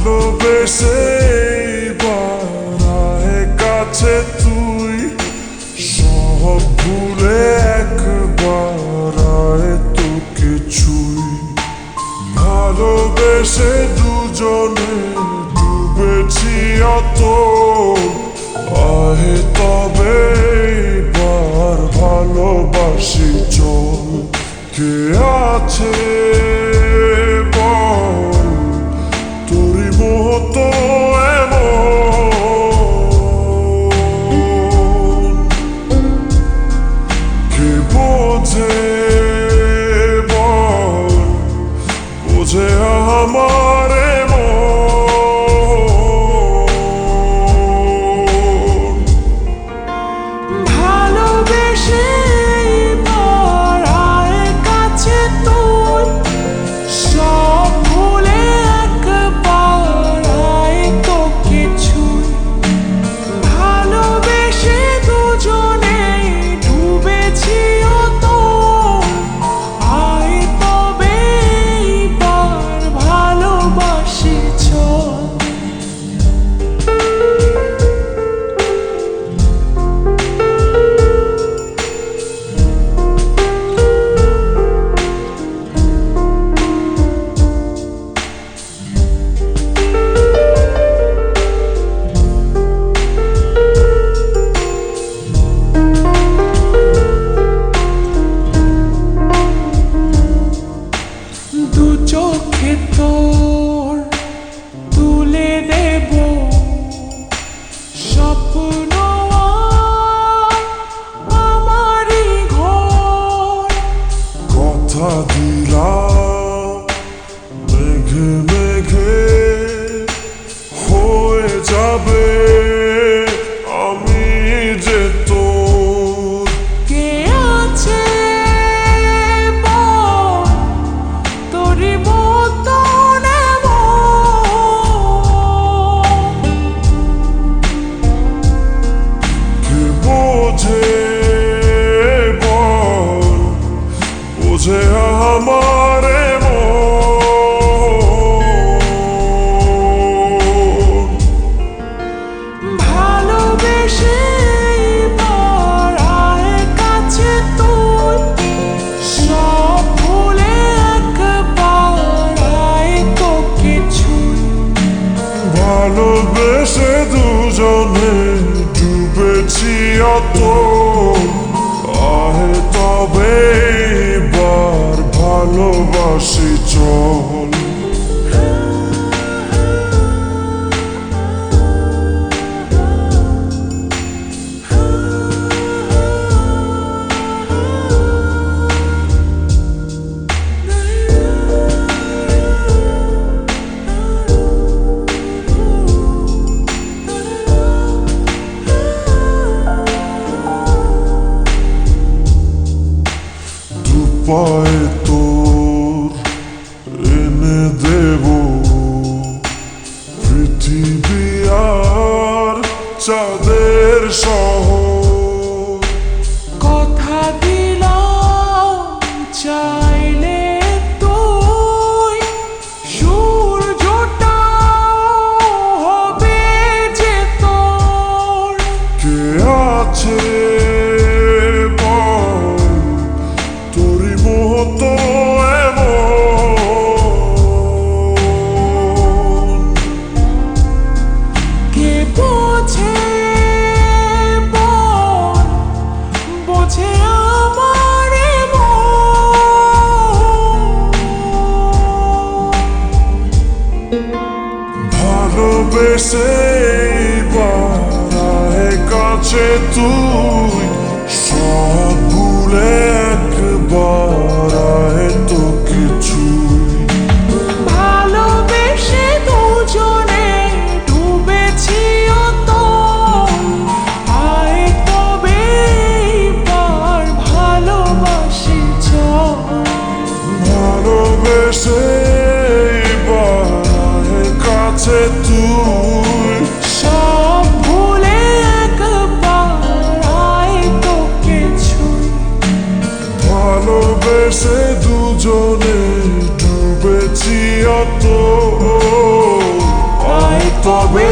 ভালোবেসে বাড়ায় কাছে তুই সব ভুলে একবার আয় তোকে ছুই ভালোবেসে দুজনে ডুবেছি অত আহে তবে এবার ভালোবাসি চল কে আছে বোঝে আমার ভালোবেসে বাড়ায় কাছে তুই সব ভুলে একবার আয় তোকে ছুই ভালোবেসে দুজনে ডুবেছি অত আয় তবে এবার ভালোবাসি চল দু চোখে তোর তুলে দেব স্বপ্ন আমারই ঘর কথা দিলাম মেঘে মেঘে হয়ে যাবে আমি যে তোর কে আছে বল তোরই মতন কে বোঝে বল বোঝে আমার ভালোবেসে বাড়ায় কাছে তুই সব ভুলে একবার আয় তোকে ছুই ভালোবেসে দুজনে ডুবেছি অত আহে তবে এবার ভালোবাসি চল দুপায়ে তোর এনে দেব পৃথিবী আর চাঁদের শহর কথা দিলাম চাইলে তুই সূর্যটাও হবে যে তোর কে আছে বল তোরই মতো কে বোঝে বল বোঝে আমার ভালোবেসে বাড়ায় কাছে তুই সব ভুলে একবার আয় তোকে ছুই ভালোবেসে দুজনে ডুবেছি অত আয় তবে এবার ভালোবাসি চল ভালোবেসে বাড়ায় কাছে তুই সব ভুলে একবার আয় তোকে ছুই ভালোবেসে দুজনে ডুবেছি অত তবে